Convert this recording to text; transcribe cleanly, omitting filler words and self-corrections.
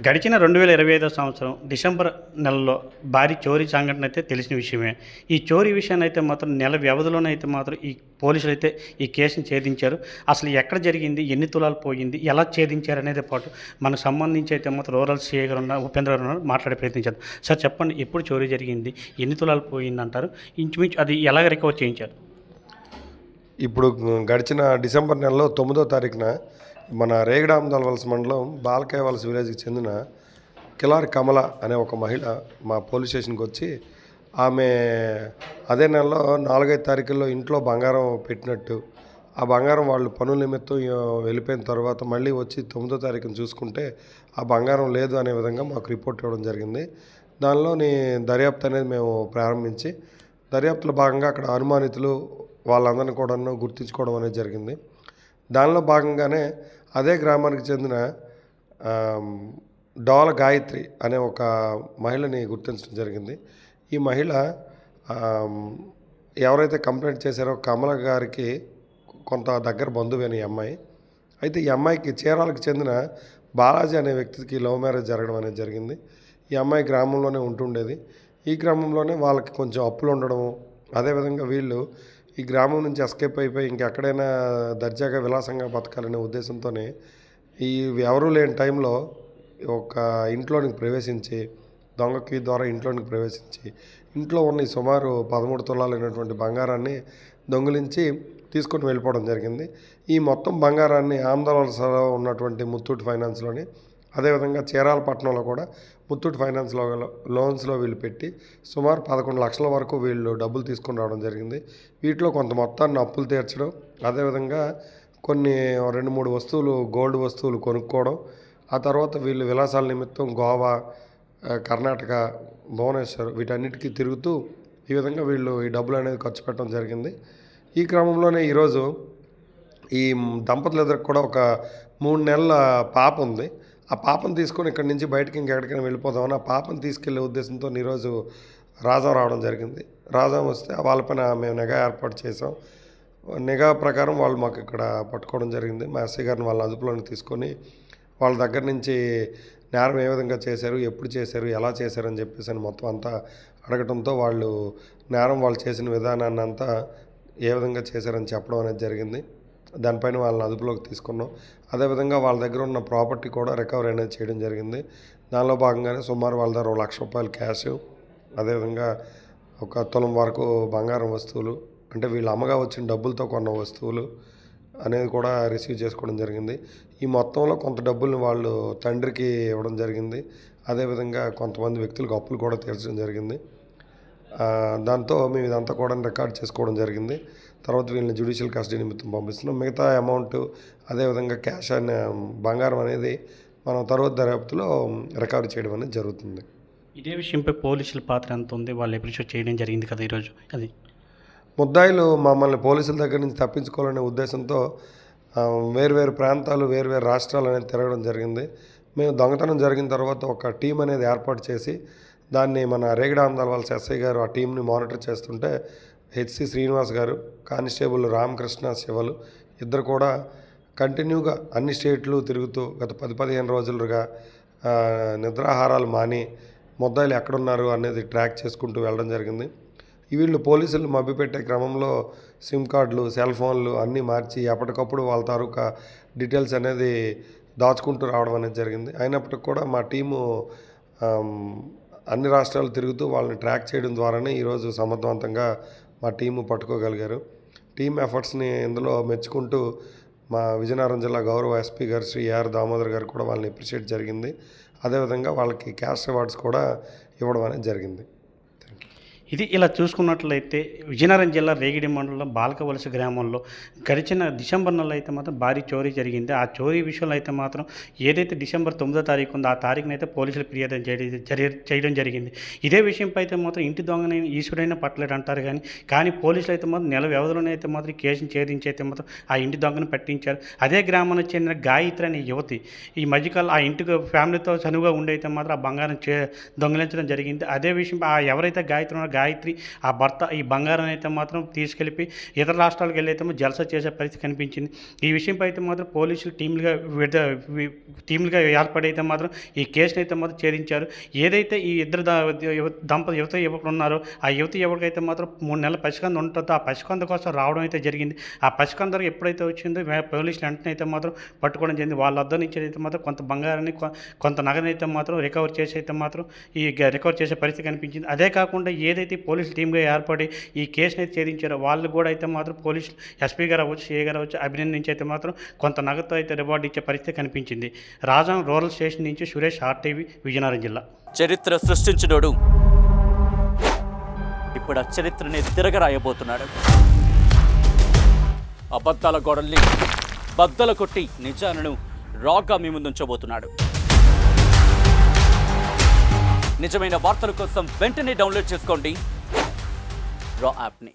గడిచిన 2025 సంవత్సరం డిసెంబర్ నెలలో భారీ చోరీ సంఘటన అయితే తెలిసిన విషయమే. ఈ చోరీ విషయాన్ని అయితే మాత్రం నెల వ్యవధిలోనైతే మాత్రం ఈ పోలీసులైతే ఈ కేసుని ఛేదించారు. అసలు ఎక్కడ జరిగింది, ఎన్ని తులాలు పోయింది, ఎలా ఛేదించారు అనేది పాటు మనకు సంబంధించి అయితే మాత్రం రూరల్ సీఐ గారు ఉన్న ఉపేంద్ర గారు ఉన్నారు, మాట్లాడే ప్రయత్నించారు. సార్ చెప్పండి, ఎప్పుడు చోరీ జరిగింది, ఎన్ని తులాలు పోయిందంటారు, ఇంచుమించు అది ఎలాగ రికవర్ చేయించారు? ఇప్పుడు గడిచిన డిసెంబర్ నెలలో 9వ తారీఖున మన రేగడామదల వలస మండలం బాలకాయ వలస విలేజ్కి చెందిన కిలారి కమల అనే ఒక మహిళ మా పోలీస్ స్టేషన్కి వచ్చి ఆమె అదే నెలలో 4-5 తారీఖుల్లో ఇంట్లో బంగారం పెట్టినట్టు, ఆ బంగారం వాళ్ళు పనుల నిమిత్తం వెళ్ళిపోయిన తర్వాత మళ్ళీ వచ్చి 9వ తారీఖున చూసుకుంటే ఆ బంగారం లేదు అనే విధంగా మాకు రిపోర్ట్ ఇవ్వడం జరిగింది. దానిలోని దర్యాప్తు అనేది మేము ప్రారంభించి దర్యాప్తులో భాగంగా అక్కడ అనుమానితులు వాళ్ళందరినీ కూడా గుర్తించుకోవడం అనేది జరిగింది. దానిలో భాగంగానే అదే గ్రామానికి చెందిన డోల గాయత్రి అనే ఒక మహిళని గుర్తించడం జరిగింది. ఈ మహిళ ఎవరైతే కంప్లైంట్ చేశారో కమల గారికి కొంత దగ్గర బంధువేని ఈ అమ్మాయి. అయితే ఈ అమ్మాయికి చీరాలకు చెందిన బాలాజీ అనే వ్యక్తికి లవ్ మ్యారేజ్ జరగడం అనేది జరిగింది. ఈ అమ్మాయి గ్రామంలోనే ఉంటుండేది. ఈ గ్రామంలోనే వాళ్ళకి కొంచెం అప్పులు ఉండడము, అదేవిధంగా వీళ్ళు ఈ గ్రామం నుంచి ఎస్కేప్ అయిపోయి ఇంకెక్కడైనా దర్జాగా విలాసంగా బతకాలనే ఉద్దేశంతోనే ఈ ఎవరూ లేని టైంలో ఒక ఇంట్లోనికి ప్రవేశించి దొంగకి ద్వారా ఇంట్లోనికి ప్రవేశించి ఇంట్లో ఉన్న ఈ సుమారు 13 తులాలైనటువంటి బంగారాన్ని దొంగిలించి తీసుకొని వెళ్ళిపోవడం జరిగింది. ఈ మొత్తం బంగారాన్ని ఆంధ్రవలసలో ఉన్నటువంటి ముత్తూట్ ఫైనాన్స్లోని, అదేవిధంగా చీరాలపట్నంలో కూడా ముత్తూట్ ఫైనాన్స్లో లోన్స్లో వీళ్ళు పెట్టి సుమారు 11 లక్షల వరకు వీళ్ళు డబ్బులు తీసుకొని రావడం జరిగింది. వీటిలో కొంత మొత్తాన్ని అప్పులు తీర్చడం, అదేవిధంగా కొన్ని 2-3 వస్తువులు గోల్డ్ వస్తువులు కొనుక్కోవడం, ఆ తర్వాత వీళ్ళు విలాసాల నిమిత్తం గోవా, కర్ణాటక, భువనేశ్వర్ వీటన్నిటికీ తిరుగుతూ ఈ విధంగా వీళ్ళు ఈ డబ్బులు అనేది ఖర్చు పెట్టడం జరిగింది. ఈ క్రమంలోనే ఈరోజు ఈ దంపతుల ఎదురుకు కూడా ఒక 3 నెలల పాప ఉంది. ఆ పాపను తీసుకొని ఇక్కడి నుంచి బయటకి ఇంకెక్కడికైనా వెళ్ళిపోదామని ఆ పాపను తీసుకెళ్లే ఉద్దేశంతో ఈరోజు రాజాం రావడం జరిగింది. రాజాం వస్తే వాళ్ళపైన మేము నిఘా ఏర్పాటు చేసాం. నిఘా ప్రకారం వాళ్ళు మాకు ఇక్కడ పట్టుకోవడం జరిగింది. మా ఎస్ఐ గారిని వాళ్ళ అదుపులోకి తీసుకొని వాళ్ళ దగ్గర నుంచి నేరం ఏ విధంగా చేశారు, ఎప్పుడు చేశారు, ఎలా చేశారు అని చెప్పేసి అని మొత్తం అంతా అడగడంతో వాళ్ళు నేరం వాళ్ళు చేసిన విధానాన్ని అంతా ఏ విధంగా చేశారని చెప్పడం అనేది జరిగింది. దానిపైన వాళ్ళని అదుపులోకి తీసుకున్నాం. అదేవిధంగా వాళ్ళ దగ్గర ఉన్న ప్రాపర్టీ కూడా రికవరీ అనేది చేయడం జరిగింది. దానిలో భాగంగానే సుమారు వాళ్ళ దగ్గర ₹1,00,000 క్యాష్, అదేవిధంగా ఒక తులం వరకు బంగారం వస్తువులు, అంటే వీళ్ళు అమ్మగా వచ్చిన డబ్బులతో కొన్న వస్తువులు అనేది కూడా రిసీవ్ చేసుకోవడం జరిగింది. ఈ మొత్తంలో కొంత డబ్బుల్ని వాళ్ళు తండ్రికి ఇవ్వడం జరిగింది. అదేవిధంగా కొంతమంది వ్యక్తులకు అప్పులు కూడా తీర్చడం జరిగింది. దాంతో మేము ఇదంతా కూడా రికార్డ్ చేసుకోవడం జరిగింది. తర్వాత వీళ్ళని జ్యుడిషియల్ కస్టడీ నిమిత్తం పంపిస్తున్నాం. మిగతా అమౌంట్, అదేవిధంగా క్యాష్ అనే బంగారం అనేది మనం తర్వాత దర్యాప్తులో రికవరీ చేయడం అనేది జరుగుతుంది. ఇదే విషయంపై పోలీసుల పాత్ర ఎంత ఉంది, వాళ్ళు ఎప్పుడు చేయడం జరిగింది కదా ఈరోజు? అది ముద్దాయిలు మమ్మల్ని పోలీసుల దగ్గర నుంచి తప్పించుకోవాలనే ఉద్దేశంతో వేరువేరు ప్రాంతాలు, వేరువేరు రాష్ట్రాలు అనేది తిరగడం జరిగింది. మేము దొంగతనం జరిగిన తర్వాత ఒక టీం అనేది ఏర్పాటు చేసి దాన్ని మన రేగడామదల వలస ఎస్ఐ గారు ఆ టీంని మానిటర్ చేస్తుంటే హెచ్సి శ్రీనివాస్ గారు, కానిస్టేబుల్ రామకృష్ణ, శివలు ఇద్దరు కూడా కంటిన్యూగా అన్ని స్టేట్లు తిరుగుతూ గత 10-15 రోజులుగా నిద్రాహారాలు మాని ముద్దాయిలు ఎక్కడున్నారు అనేది ట్రాక్ చేసుకుంటూ వెళ్ళడం జరిగింది. వీళ్ళు పోలీసులు మభ్యపెట్టే క్రమంలో సిమ్ కార్డులు, సెల్ ఫోన్లు అన్నీ మార్చి ఎప్పటికప్పుడు వాళ్ళ తాలూకా డీటెయిల్స్ అనేది దాచుకుంటూ రావడం అనేది జరిగింది. అయినప్పటికీ కూడా మా టీము అన్ని రాష్ట్రాలు తిరుగుతూ వాళ్ళని ట్రాక్ చేయడం ద్వారానే ఈరోజు సమర్థవంతంగా మా టీము పట్టుకోగలిగారు. టీమ్ ఎఫర్ట్స్ని ఇందులో మెచ్చుకుంటూ మా విజయనగరం జిల్లా గౌరవ ఎస్పీ గారు శ్రీ ఆర్ దామోదర్ గారు కూడా వాళ్ళని అప్రిషియేట్ జరిగింది. అదేవిధంగా వాళ్ళకి క్యాష్ అవార్డ్స్ కూడా ఇవ్వడం అనేది జరిగింది. ఇది ఇలా చూసుకున్నట్లయితే విజయనగరం జిల్లా రేగిడి మండలం బాలకవలస గ్రామంలో గడిచిన డిసెంబర్ నెలలో అయితే మాత్రం భారీ చోరీ జరిగింది. ఆ చోరీ విషయంలో అయితే మాత్రం ఏదైతే డిసెంబర్ 9వ తారీఖు ఉందో ఆ తారీఖునైతే పోలీసులు ఫిర్యాదు చేయడం జరిగింది. ఇదే విషయంపై అయితే మాత్రం ఇంటి దొంగని ఈశ్వరైనా పట్టలేడు అంటారు కానీ పోలీసులు అయితే మాత్రం నెల వ్యవధిలోనే అయితే మాత్రం కేసును ఛేదించి అయితే మాత్రం ఆ ఇంటి దొంగను పట్టించారు. అదే గ్రామానికి చెందిన గాయత్రి అనే యువతి ఈ మధ్యకాలం ఆ ఇంటికి ఫ్యామిలీతో చనువుగా ఉండైతే మాత్రం ఆ బంగారం దొంగిలించడం జరిగింది. అదే విషయం ఎవరైతే గాయత్రి గాయత్రి ఆ భర్త ఈ బంగారం అయితే మాత్రం తీసుకెళ్ళి ఇతర రాష్ట్రాలకు వెళ్ళి అయితే జలస చేసే పరిస్థితి కనిపించింది. ఈ విషయంపై అయితే మాత్రం పోలీసులు టీములుగా ఏర్పడి అయితే మాత్రం ఈ కేసును అయితే మాత్రం ఛేదించారు. ఏదైతే ఈ ఇద్దరు యువత యువకులు ఉన్నారో ఆ యువతి యువకుడికైతే మాత్రం 3 నెలల పసికంద ఉంటుందో ఆ పసికంద కోసం రావడం అయితే జరిగింది. ఆ పసికందరు ఎప్పుడైతే వచ్చిందో పోలీసులు వెంటనే అయితే మాత్రం పట్టుకోవడం జరిగింది. వాళ్ళ వద్ద నుంచి అయితే మాత్రం కొంత బంగారాన్ని కొంత నగని అయితే మాత్రం రికవర్ చేసే పరిస్థితి కనిపించింది. అదే కాకుండా ఏదైతే పోలీసులు టీమ్గా ఏర్పడి ఈ కేసుని అయితే ఛేదించారో వాళ్ళు కూడా అయితే మాత్రం పోలీసులు ఎస్పీ గారు అవ్వచ్చు, సిఐ గారు అవ్వచ్చు అభినందించి అయితే మాత్రం కొంత నగదుతో అయితే రివార్డు ఇచ్చే పరిస్థితి కనిపించింది. రాజాం రూరల్ స్టేషన్ నుంచి సురేష్, ఆర్టీవీ, విజయనగరం జిల్లా. చరిత్ర సృష్టించినోడు ఇప్పుడు ఆ చరిత్రని తిరగరాయబోతున్నాడు. అబద్ధాల గోడల్ని బద్దల కొట్టి నిజాలను రాగా మీ ముందుంచబోతున్నాడు. నిజమైన వార్తల కోసం వెంటనే డౌన్లోడ్ చేసుకోండి రా యాప్ని.